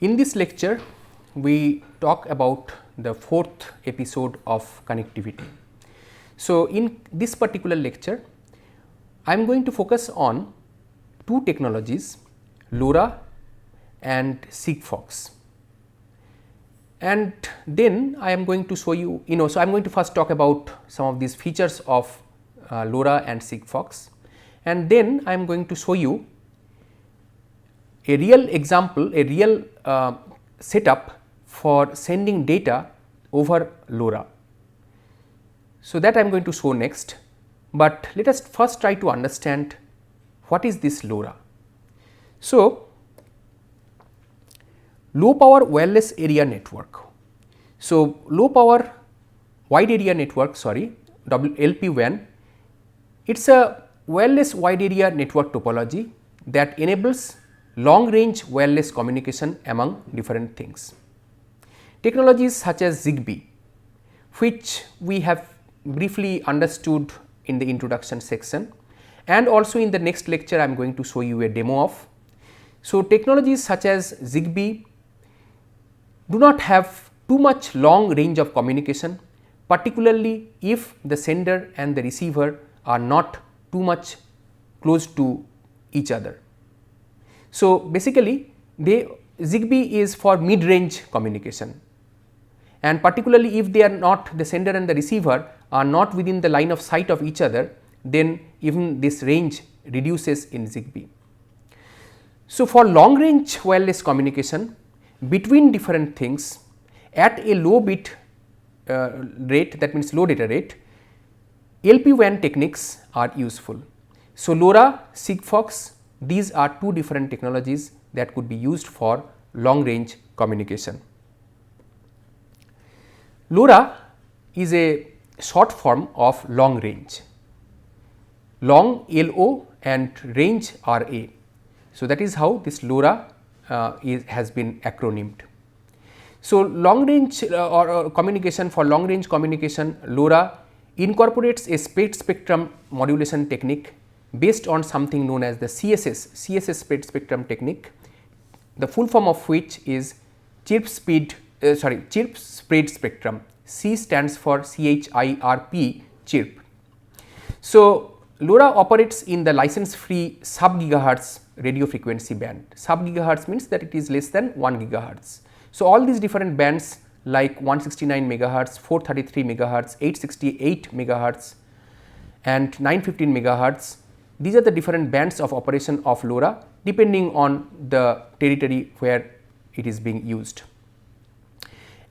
In this lecture, we talk about the fourth episode of connectivity. So, in this particular lecture, I am going to focus on two technologies, LoRa and Sigfox. And then I am going to show you, so I am going to first talk about some of these features of LoRa and Sigfox, and then I am going to show you a real example, a real setup for sending data over LoRa. So, that I am going to show next, but let us first try to understand what is this LoRa. So, low power wireless area network. So, low power wide area network, LPWAN, it is a wireless wide area network topology that enables long range wireless communication among different things. Technologies such as ZigBee, which we have briefly understood in the introduction section, and also in the next lecture I am going to show you a demo of. So, technologies such as ZigBee do not have too much long range of communication, particularly if the sender and the receiver are not too much close to each other. So, basically ZigBee is for mid range communication, and particularly if they are not, the sender and the receiver are not within the line of sight of each other, then even this range reduces in ZigBee. So, for long range wireless communication between different things at a low bit rate, that means low data rate, LPWAN techniques are useful. So, LoRa, Sigfox, these are two different technologies that could be used for long range communication. LoRa is a short form of long range, long LO and range RA. So, that is how this LoRa has been acronymed. So, long range or communication, for long range communication, LoRa incorporates a spread spectrum modulation technique based on something known as the CSS spread spectrum technique, the full form of which is chirp spread spectrum. C stands for CHIRP, chirp. So, LoRa operates in the license free sub gigahertz radio frequency band. Sub gigahertz means that it is less than 1 gigahertz. So, all these different bands like 169 megahertz, 433 megahertz, 868 megahertz and 915 megahertz, these are the different bands of operation of LoRa depending on the territory where it is being used.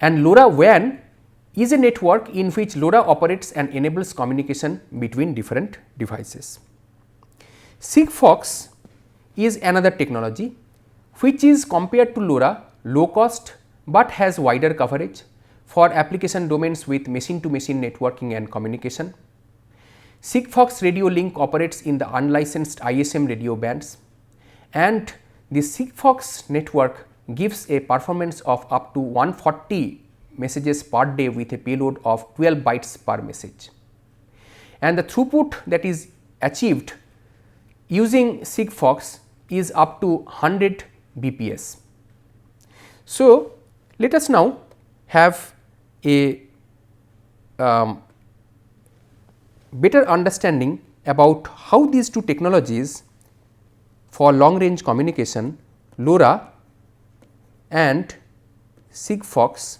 And LoRaWAN is a network in which LoRa operates and enables communication between different devices. Sigfox is another technology which is, compared to LoRa, low cost but has wider coverage for application domains with machine to machine networking and communication. Sigfox radio link operates in the unlicensed ISM radio bands, and the Sigfox network gives a performance of up to 140 messages per day with a payload of 12 bytes per message, and the throughput that is achieved using Sigfox is up to 100 bps. So, let us now have a better understanding about how these two technologies for long range communication, LoRa and Sigfox,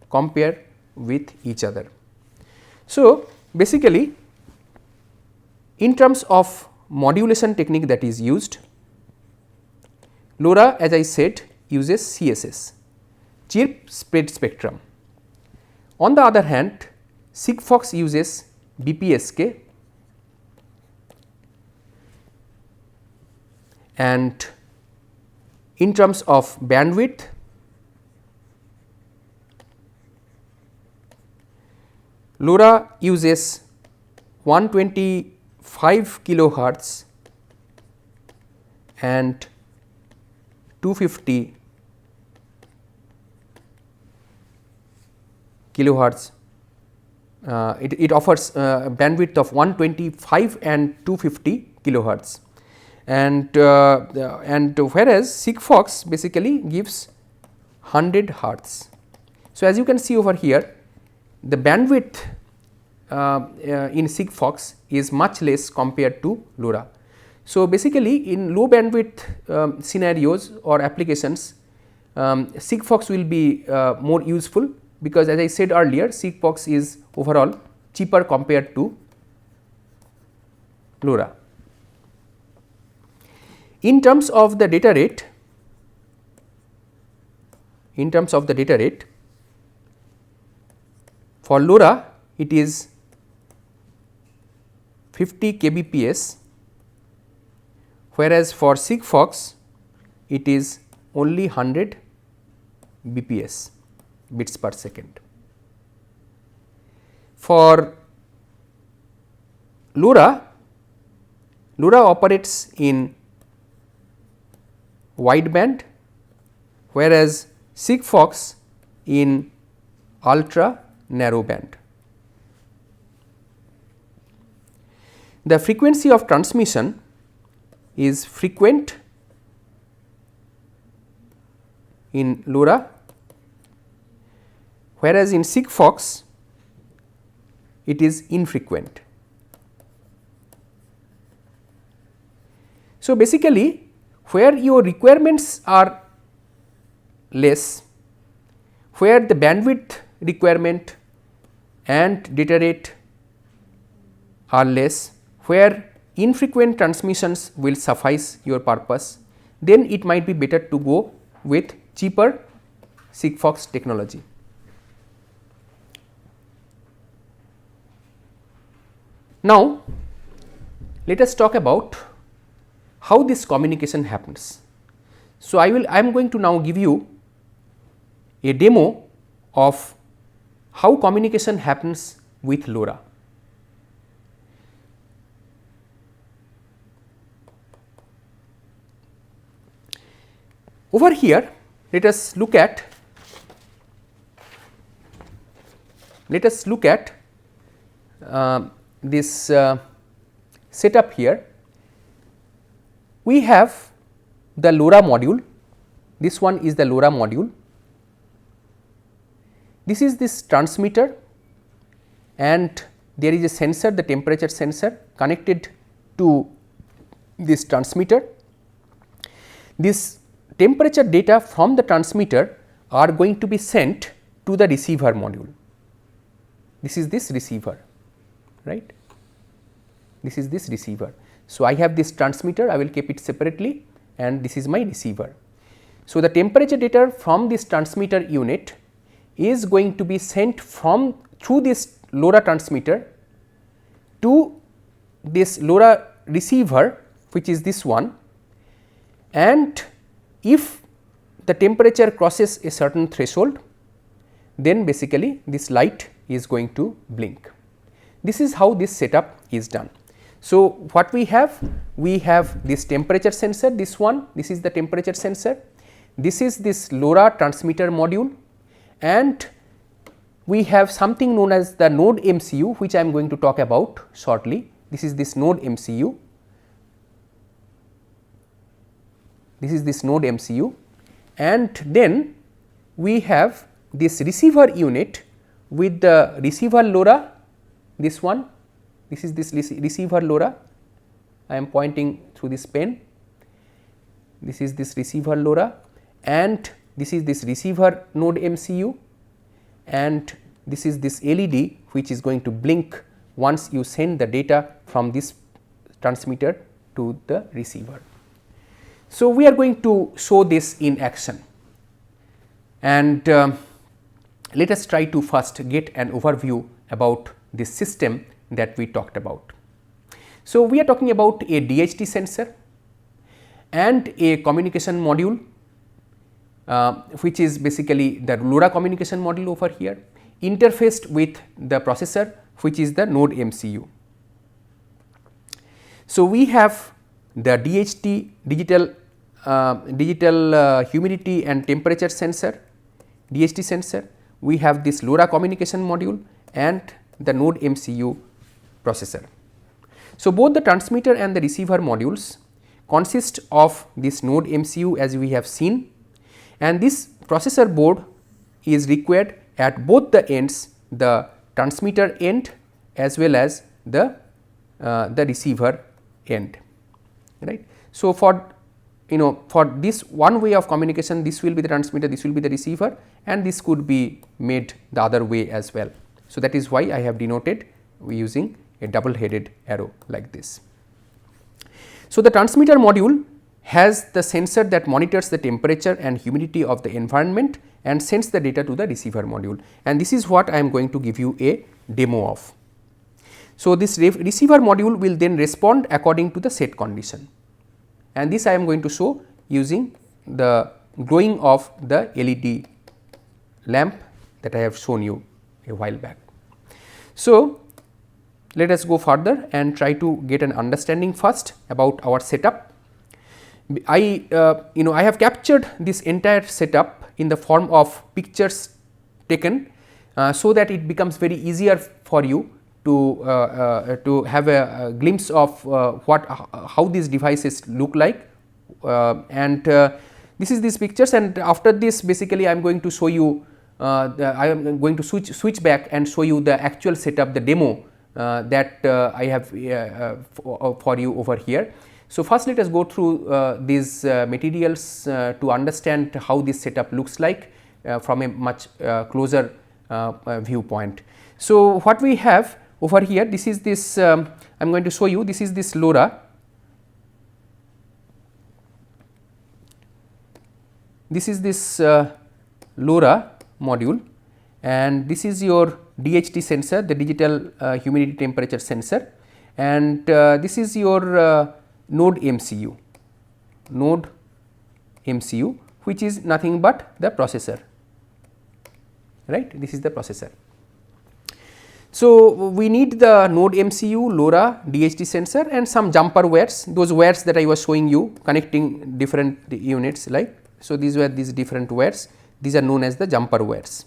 compare with each other. So, basically in terms of modulation technique that is used, LoRa, as I said, uses CSS, chirp spread spectrum. On the other hand, Sigfox uses BPSK, and in terms of bandwidth, LoRa uses 125 kilohertz and 250 kilohertz. It offers bandwidth of 125 and 250 kilohertz, and whereas Sigfox basically gives 100 hertz. So, as you can see over here, the bandwidth in Sigfox is much less compared to LoRa. So, basically in low bandwidth scenarios or applications, Sigfox will be more useful, because as I said earlier, Sigfox is overall cheaper compared to LoRa. In terms of the data rate, for LoRa it is 50 kbps, whereas for Sigfox it is only 100 bps, bits per second. For LoRa operates in wideband, whereas Sigfox in ultra narrow band. The frequency of transmission is frequent in LoRa, whereas in Sigfox it is infrequent. So, basically where your requirements are less, where the bandwidth requirement and data rate are less, where infrequent transmissions will suffice your purpose, then it might be better to go with cheaper Sigfox technology. Now, let us talk about how this communication happens. So, I am going to now give you a demo of how communication happens with LoRa. Over here, let us look at this setup here. We have the LoRa module. This one is the LoRa module. This is this transmitter, and there is a sensor, the temperature sensor connected to this transmitter. This temperature data from the transmitter are going to be sent to the receiver module. This is this receiver, right? This is this receiver. So, I have this transmitter, I will keep it separately, and this is my receiver. So, the temperature data from this transmitter unit is going to be sent through this LoRa transmitter to this LoRa receiver, which is this one, and if the temperature crosses a certain threshold, then basically this light is going to blink. This is how this setup is done. So, what we have this temperature sensor, this one, this is the temperature sensor, this is this LoRa transmitter module, and we have something known as the NodeMCU, which I am going to talk about shortly. This is this NodeMCU. This is this NodeMCU, and then we have this receiver unit with the receiver LoRa, this one, this is this receiver LoRa. I am pointing through this pen. This is this receiver LoRa, and this is this receiver NodeMCU, and this is this LED which is going to blink once you send the data from this transmitter to the receiver. So, we are going to show this in action, and let us try to first get an overview about this system that we talked about. So, we are talking about a DHT sensor and a communication module, which is basically the LoRa communication module over here, interfaced with the processor, which is the NodeMCU. So, we have the DHT digital humidity and temperature sensor, DHT sensor. We have this LoRa communication module and the NodeMCU processor. So, both the transmitter and the receiver modules consists of this NodeMCU as we have seen, and this processor board is required at both the ends, the transmitter end as well as the receiver end, right. So, for for this one way of communication, this will be the transmitter, this will be the receiver, and this could be made the other way as well. So, that is why I have denoted using a double headed arrow like this. So, the transmitter module has the sensor that monitors the temperature and humidity of the environment and sends the data to the receiver module, and this is what I am going to give you a demo of. So, this receiver module will then respond according to the set condition, and this I am going to show using the glowing of the LED lamp that I have shown you a while back. So, let us go further and try to get an understanding first about our setup. I have captured this entire setup in the form of pictures taken, so that it becomes very easier for you to have a glimpse of how these devices look like, and this is these pictures, and after this basically I am going to show you I am going to switch back and show you the actual setup, the demo that I have for you over here. So, first let us go through these materials to understand how this setup looks like from a much closer viewpoint. So, what we have over here, this is this I am going to show you, this is this LoRa. This is this LoRa module, and this is your DHT sensor, the digital humidity temperature sensor, and this is your NodeMCU, which is nothing but the processor, right. This is the processor. So, we need the NodeMCU, LoRa, DHT sensor, and some jumper wires, those wires that I was showing you connecting different units like. So, these were these different wires, these are known as the jumper wires.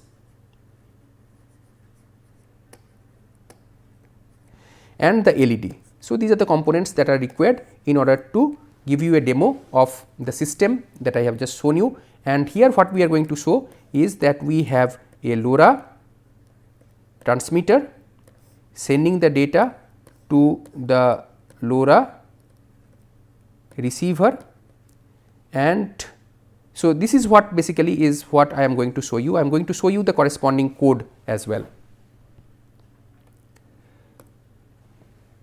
And the LED. So, these are the components that are required in order to give you a demo of the system that I have just shown you, and here what we are going to show is that we have a LoRa transmitter sending the data to the LoRa receiver, and so this is what basically is what I am going to show you. I am going to show you the corresponding code as well.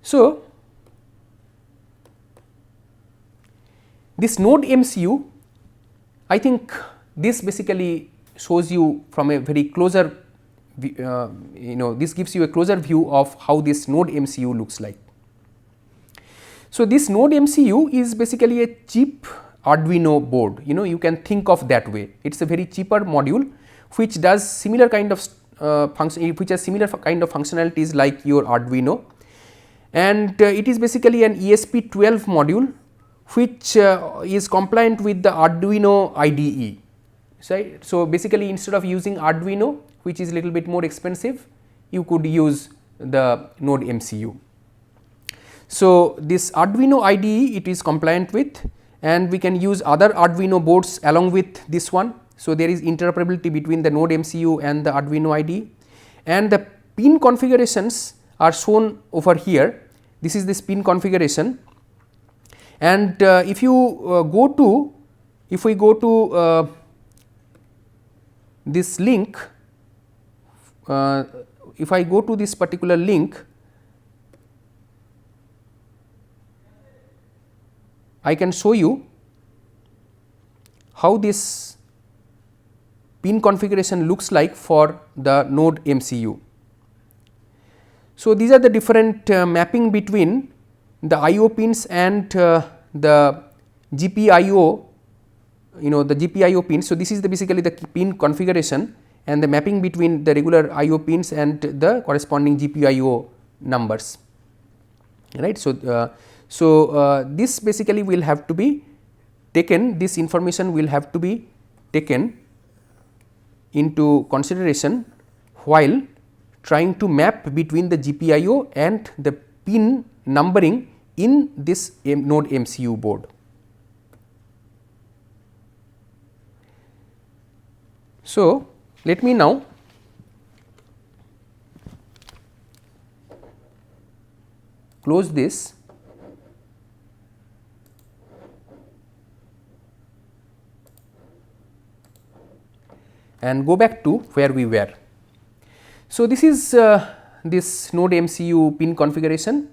So, this NodeMCU, I think this basically shows you from a very closer this gives you a closer view of how this NodeMCU looks like. So, this NodeMCU is basically a cheap Arduino board, you can think of that way. It is a very cheaper module which does similar kind of which has similar kind of functionalities like your Arduino, and it is basically an ESP12 module which is compliant with the Arduino IDE. Right? So, basically instead of using Arduino, which is little bit more expensive, you could use the NodeMCU. So, this Arduino IDE it is compliant with, and we can use other Arduino boards along with this one. So, there is interoperability between the NodeMCU and the Arduino IDE, and the pin configurations are shown over here. This is this pin configuration, and if we go to this link, if I go to this particular link, I can show you how this pin configuration looks like for the NodeMCU. So, these are the different mapping between the IO pins and the GPIO, the GPIO pins. So, this is basically the pin configuration and the mapping between the regular IO pins and the corresponding GPIO numbers, right. So, this basically will have to be taken, this information will have to be taken into consideration while trying to map between the GPIO and the pin numbering in this NodeMCU board. So, let me now close this and go back to where we were. So, this is this NodeMCU pin configuration,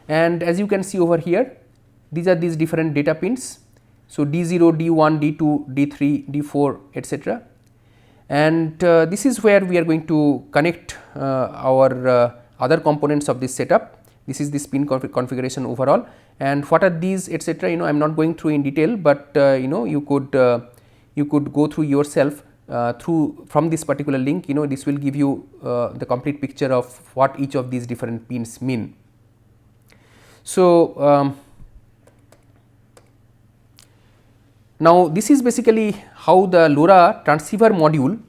and as you can see over here, these are these different data pins. So, D0, D1, D2, D3, D4, etc. And this is where we are going to connect our other components of this setup. This is this pin configuration overall, and what are these, etc. I am not going through in detail, but you could go through yourself from this particular link. This will give you the complete picture of what each of these different pins mean. So, now this is basically how the LoRa transceiver module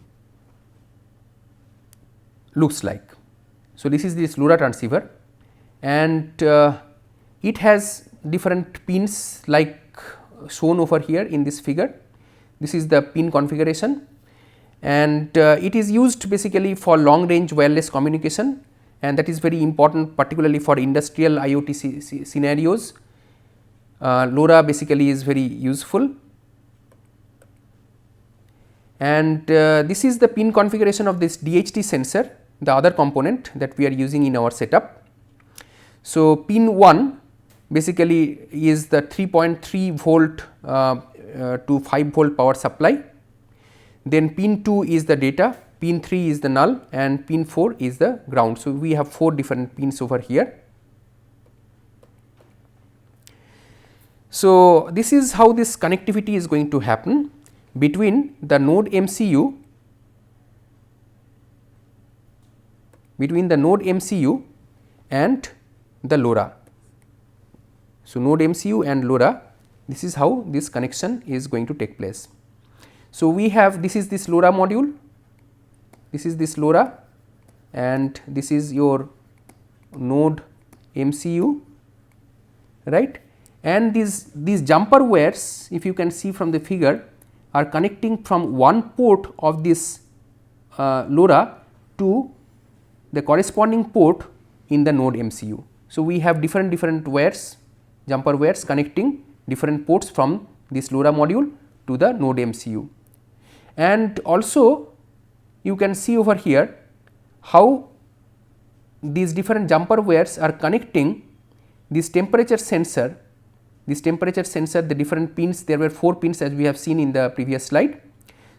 looks like. So, this is this LoRa transceiver, and it has different pins like shown over here in this figure. This is the pin configuration, and it is used basically for long range wireless communication, and that is very important, particularly for industrial IoT scenarios. LoRa basically is very useful, and this is the pin configuration of this DHT sensor, the other component that we are using in our setup. So, pin 1 basically is the 3.3 volt to 5 volt power supply, then pin 2 is the data, pin 3 is the null, and pin 4 is the ground. So, we have 4 different pins over here. So, this is how this connectivity is going to happen between the NodeMCU and the LoRa. So, NodeMCU and LoRa, this is how this connection is going to take place. So, we have this is this LoRa module, this is this LoRa, and this is your NodeMCU, right, and these jumper wires, if you can see from the figure, are connecting from one port of this LoRa to the corresponding port in the NodeMCU. So, we have different wires, jumper wires connecting different ports from this LoRa module to the NodeMCU. And also you can see over here how these different jumper wires are connecting this temperature sensor, the different pins. There were 4 pins as we have seen in the previous slide.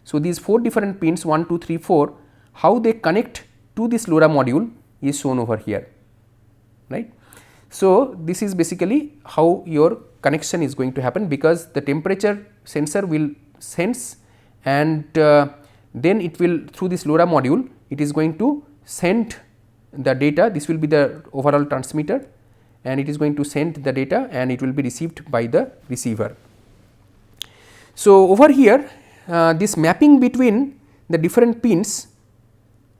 So, these 4 different pins 1, 2, 3, 4, how they connect to this LoRa module is shown over here, right. So, this is basically how your connection is going to happen, because the temperature sensor will sense, and then it will, through this LoRa module, it is going to send the data. This will be the overall transmitter, and it is going to send the data, and it will be received by the receiver. So, over here this mapping between the different pins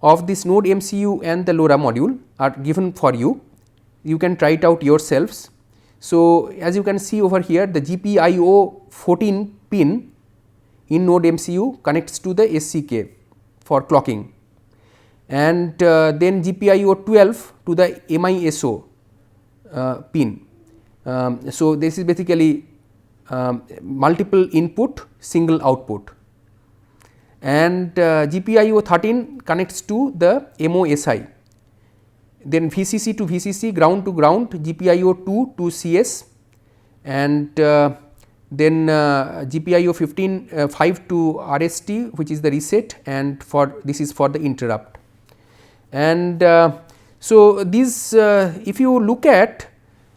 of this NodeMCU and the LoRa module are given for you. You can try it out yourselves. So, as you can see over here, the GPIO 14 pin in NodeMCU connects to the SCK for clocking, and then GPIO 12 to the MISO pin. So, this is basically multiple input, single output, and GPIO 13 connects to the MOSI, then VCC to VCC, ground to ground, GPIO 2 to CS, and then GPIO 5 to RST, which is the reset, and for this is for the interrupt. And so, these if you look at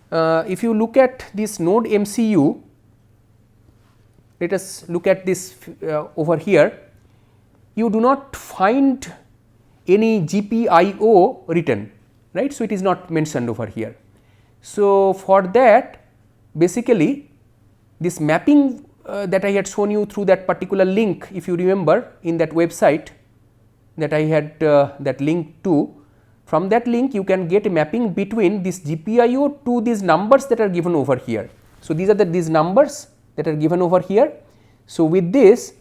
this NodeMCU, let us look at this over here. You do not find any GPIO written, right. So, it is not mentioned over here. So, for that basically this mapping that I had shown you through that particular link, if you remember in that website that I had that link to, from that link you can get a mapping between this GPIO to these numbers that are given over here. So, these are these numbers that are given over here. So, with this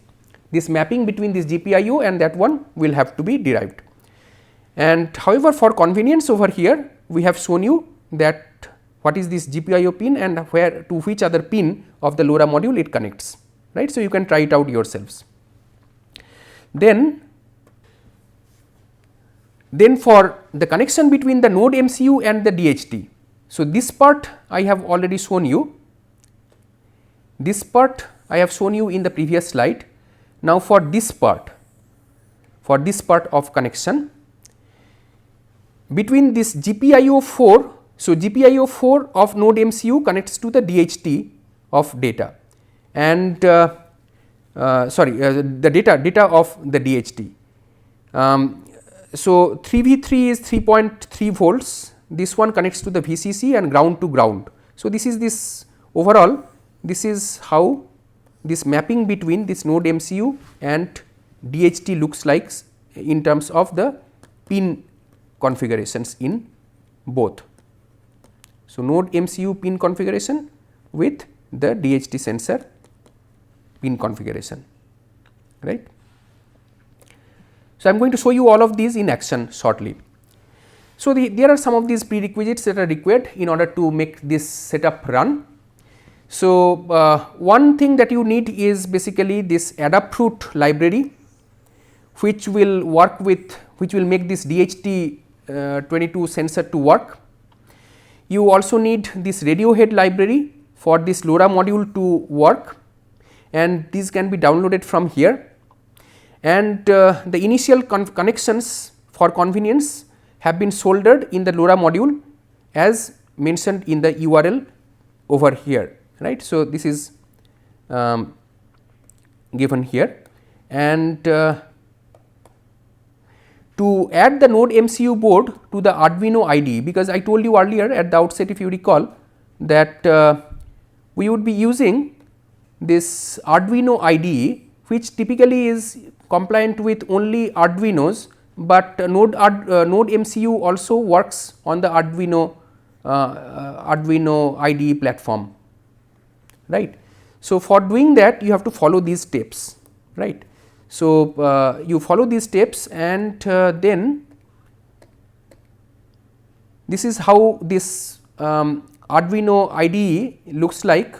this mapping between this GPIO and that one will have to be derived. And however, for convenience over here we have shown you that what is this GPIO pin and where to which other pin of the LoRa module it connects, right. So, you can try it out yourselves. Then for the connection between the NodeMCU and the DHT. So, this part I have already shown you, this part I have shown you in the previous slide. Now, for this part of connection between this GPIO 4, so GPIO 4 of NodeMCU connects to the DHT of data and the data of the DHT. So, 3V3 is 3.3 volts, this one connects to the VCC and ground to ground. So, this is this overall, this is how this mapping between this NodeMCU and DHT looks like in terms of the pin configurations in both. So, NodeMCU pin configuration with the DHT sensor pin configuration, right. So, I am going to show you all of these in action shortly. So, there are some of these prerequisites that are required in order to make this setup run. So, one thing that you need is basically this Adafruit library, which will work with, which will make this DHT22 sensor to work. You also need this Radiohead library for this LoRa module to work, and these can be downloaded from here. And the initial connections for convenience have been soldered in the LoRa module as mentioned in the URL over here, right. So, this is given here, and to add the NodeMCU board to the Arduino IDE, because I told you earlier at the outset, if you recall, that we would be using this Arduino IDE, which typically is compliant with only Arduinos, but NodeMCU also works on the Arduino IDE platform, right. So, for doing that you have to follow these steps, right. So, you follow these steps, and then this is how this Arduino IDE looks like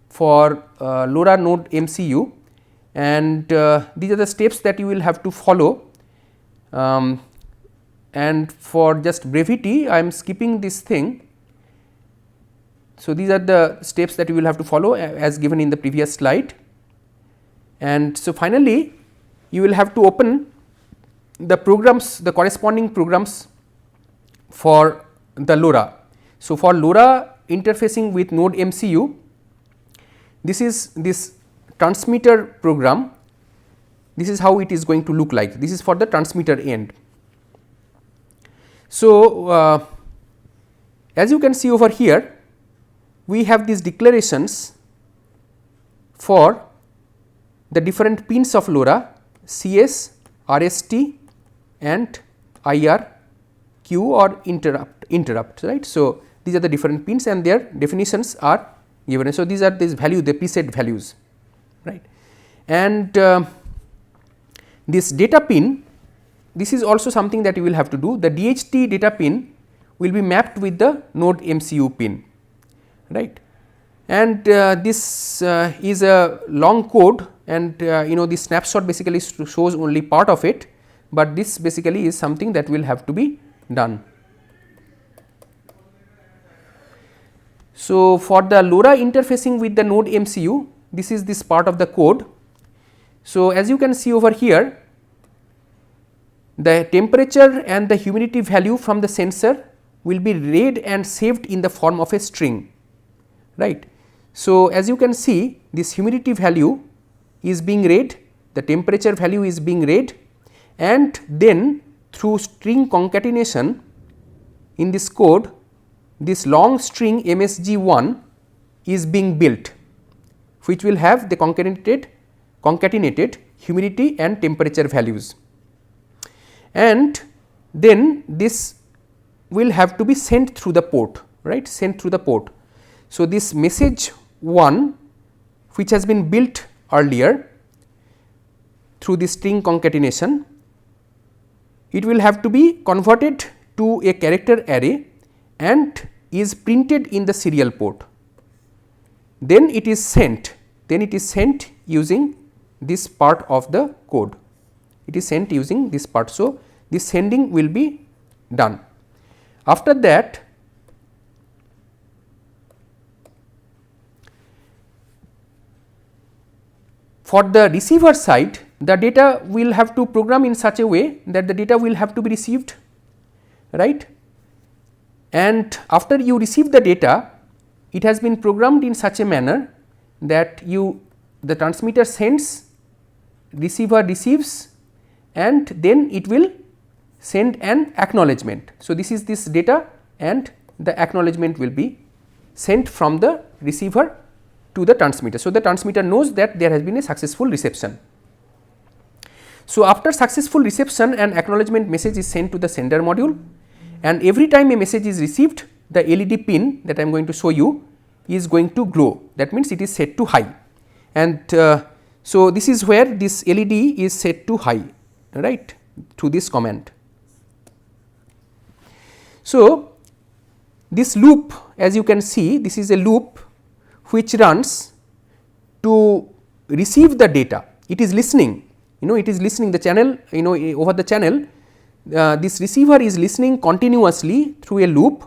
for LoRa NodeMCU, and these are the steps that you will have to follow. And for just brevity, I am skipping this thing. So, these are the steps that you will have to follow as given in the previous slide. And so, finally, you will have to open the programs, the corresponding programs for the LoRa. So, for LoRa interfacing with NodeMCU, this is this transmitter program. This is how it is going to look like. This is for the transmitter end. So, as you can see over here, we have these declarations for the different pins of LoRa, CS, RST and IR, Q or interrupt, right. So, these are the different pins and their definitions are given. So, these are these value, the preset values, right. And this data pin, this is also something that you will have to do. The DHT data pin will be mapped with the NodeMCU pin, right. And this is a long code, and this snapshot basically shows only part of it, but this basically is something that will have to be done. So, for the LoRa interfacing with the NodeMCU, this is this part of the code. So, as you can see over here, the temperature and the humidity value from the sensor will be read and saved in the form of a string, right. So, as you can see, this humidity value is being read, the temperature value is being read, and then through string concatenation in this code, this long string MSG1 is being built, which will have the concatenated humidity and temperature values, and then this will have to be sent through the port, right, sent through the port. So, this message 1, which has been built earlier, through the string concatenation, it will have to be converted to a character array and is printed in the serial port. Then it is sent, using this part of the code. It is sent using this part. So, this sending will be done. After that, for the receiver side, the data will have to program in such a way that the data will have to be received, right. And after you receive the data, it has been programmed in such a manner that the transmitter sends, receiver receives, and then it will send an acknowledgement. So, this is this data and the acknowledgement will be sent from the receiver to the transmitter. So, the transmitter knows that there has been a successful reception. So, after successful reception, an acknowledgement message is sent to the sender module, and every time a message is received, the LED pin that I am going to show you is going to glow. That means, it is set to high, and so this is where this LED is set to high, right, through this command. So, this loop, as you can see, this is a loop which runs to receive the data. It is listening, it is listening the channel, over the channel. This receiver is listening continuously through a loop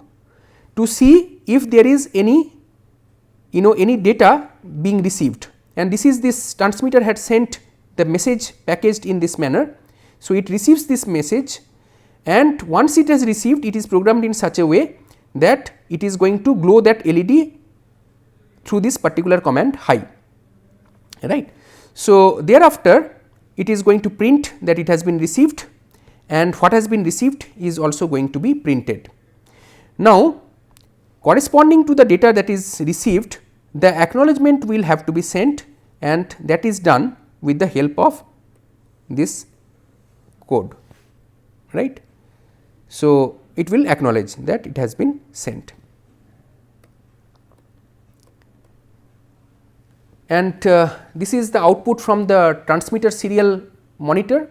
to see if there is any data being received, and this transmitter had sent the message packaged in this manner. So, it receives this message, and once it has received, it is programmed in such a way that it is going to glow that LED through this particular command high, right. So, thereafter it is going to print that it has been received, and what has been received is also going to be printed. Now, corresponding to the data that is received, the acknowledgement will have to be sent, and that is done with the help of this code, right. So, it will acknowledge that it has been sent, and this is the output from the transmitter serial monitor.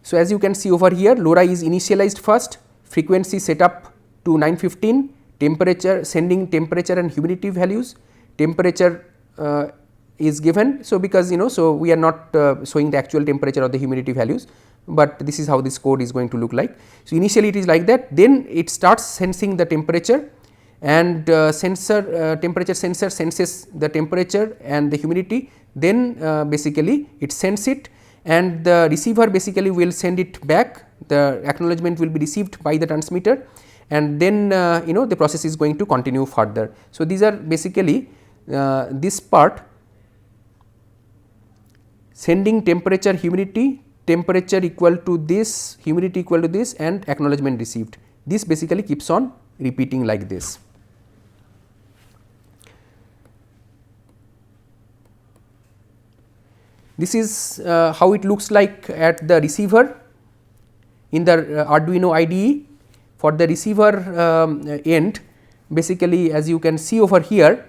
So, as you can see over here, LoRa is initialized first, frequency set up to 915, temperature, sending temperature and humidity values, temperature is given. So, because so we are not showing the actual temperature or the humidity values, but this is how this code is going to look like. So, initially it is like that, then it starts sensing the temperature, and temperature sensor senses the temperature and the humidity, then basically it sends it, and the receiver basically will send it back, the acknowledgement will be received by the transmitter, and then the process is going to continue further. So, these are basically this part, sending temperature, humidity, temperature equal to this, humidity equal to this, and acknowledgement received. This basically keeps on repeating like this. This is how it looks like at the receiver in the Arduino IDE. For the receiver end, basically as you can see over here,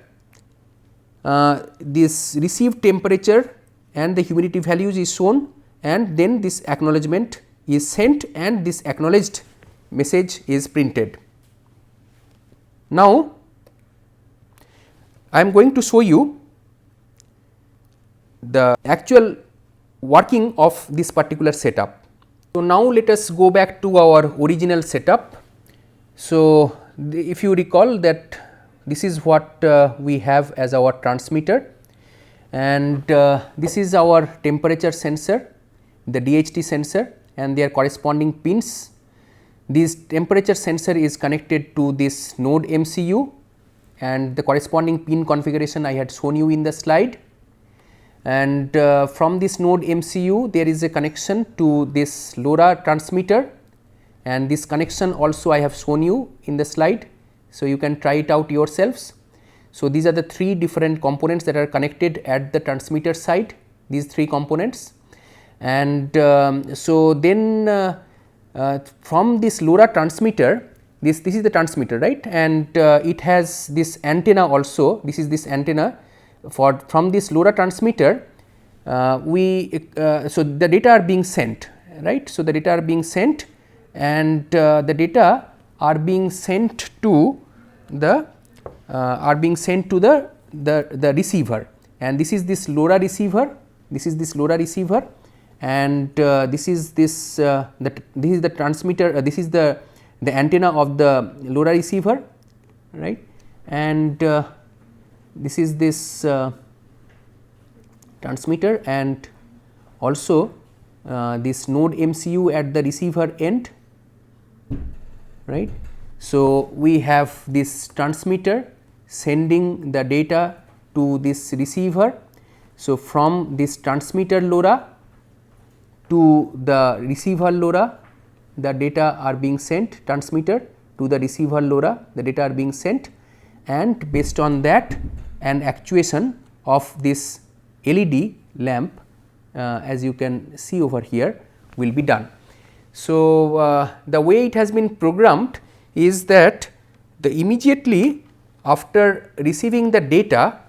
this received temperature and the humidity values is shown, and then this acknowledgement is sent, and this acknowledged message is printed. Now, I am going to show you the actual working of this particular setup. So, now let us go back to our original setup. So, if you recall that this is what we have as our transmitter, and this is our temperature sensor, the DHT sensor, and their corresponding pins. This temperature sensor is connected to this NodeMCU, and the corresponding pin configuration I had shown you in the slide. And from this NodeMCU there is a connection to this LoRa transmitter, and this connection also I have shown you in the slide. So, you can try it out yourselves. So, these are the three different components that are connected at the transmitter side, these three components. And so, then from this LoRa transmitter, this is the transmitter, right, and it has this antenna also. This is this antenna. From this LoRa transmitter, so the data are being sent, right. So, the data are being sent, and the data are being sent to the receiver, and this is this LoRa receiver, and this is this this is the transmitter, this is the antenna of the LoRa receiver, right, and this is this transmitter, and also this NodeMCU at the receiver end, right. So, we have this transmitter sending the data to this receiver. So, from this transmitter LoRa to the receiver LoRa, the data are being sent, transmitter to the receiver LoRa, the data are being sent, and based on that an actuation of this LED lamp, as you can see over here, will be done. So, the way it has been programmed is that immediately after receiving the data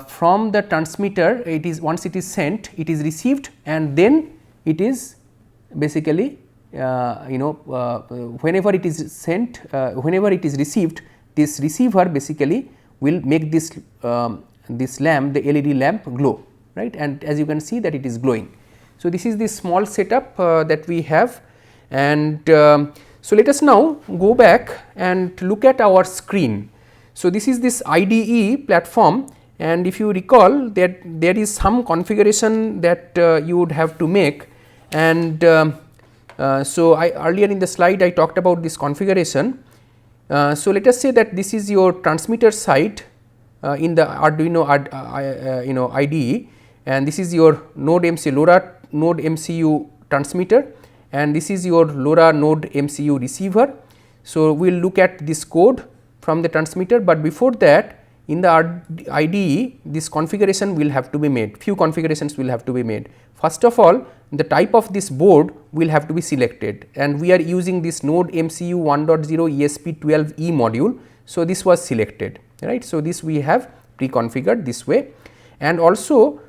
from the transmitter, it is once it is sent, it is received, and then it is basically whenever it is sent, whenever it is received, this receiver basically will make this this lamp, the LED lamp, glow, right, and as you can see that it is glowing. So, this is the small setup that we have, and so let us now go back and look at our screen. So, this is this IDE platform, and if you recall that there is some configuration that you would have to make, and so I earlier in the slide I talked about this configuration. So, let us say that this is your transmitter side in the Arduino IDE, and this is your LoRa NodeMCU transmitter, and this is your LoRa NodeMCU receiver. So, we will look at this code from the transmitter, but before that in the IDE this configuration will have to be made, few configurations will have to be made. First of all, the type of this board will have to be selected, and we are using this NodeMCU 1.0 ESP12E module. So, this was selected, right. So, this we have pre-configured this way, and also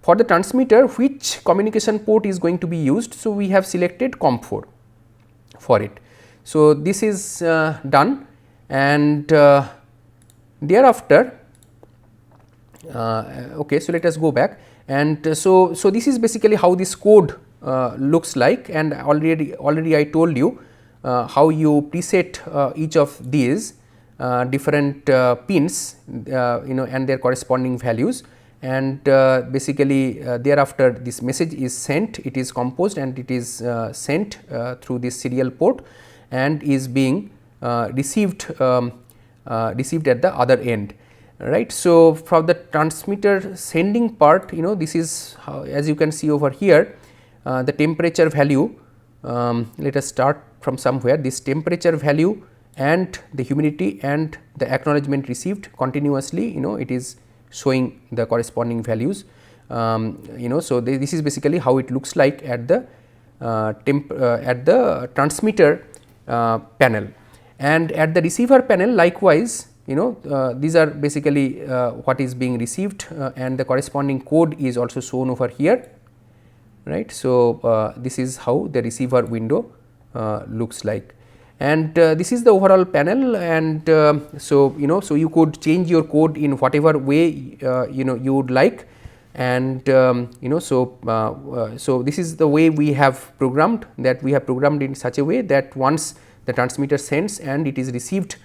for the transmitter which communication port is going to be used. So, we have selected COM4 for it. So, this is done, and thereafter okay, so let us go back, and so this is basically how this code looks like, and already I told you how you preset each of these different pins and their corresponding values, and basically thereafter this message is sent, it is composed and it is sent through this serial port and is being received at the other end, right. So, for the transmitter sending part, this is how, as you can see over here, the temperature value, let us start from somewhere, this temperature value and the humidity and the acknowledgement received continuously, it is showing the corresponding values, so this is basically how it looks like at the transmitter panel. And at the receiver panel likewise, these are basically what is being received, and the corresponding code is also shown over here, right. So, this is how the receiver window looks like, and this is the overall panel, and so so you could change your code in whatever way you would like, and so this is the way we have programmed, that we have programmed in such a way that once the transmitter sends and it is received,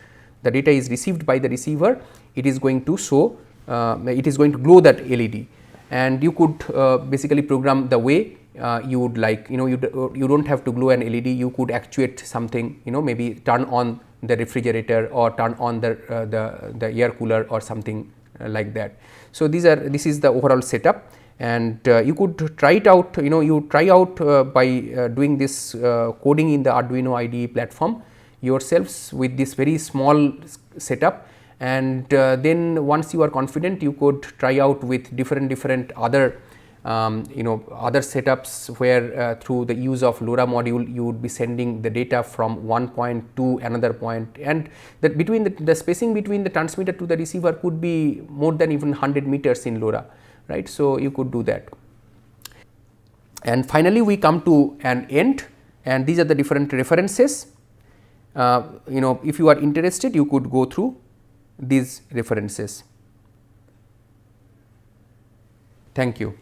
the data is received by the receiver, it is going to show, it is going to glow that LED, and you could basically program the way you would like, you do not have to glow an LED, you could actuate something, maybe turn on the refrigerator or turn on the air cooler or something like that. So, this is the overall setup, and you could try it out, you try out by doing this coding in the Arduino IDE platform yourselves with this very small setup, and then once you are confident, you could try out with different other other setups where through the use of LoRa module you would be sending the data from one point to another point, and that between the spacing between the transmitter to the receiver could be more than even 100 meters in LoRa, right. So, you could do that. And finally, we come to an end, and these are the different references. If you are interested, you could go through these references. Thank you.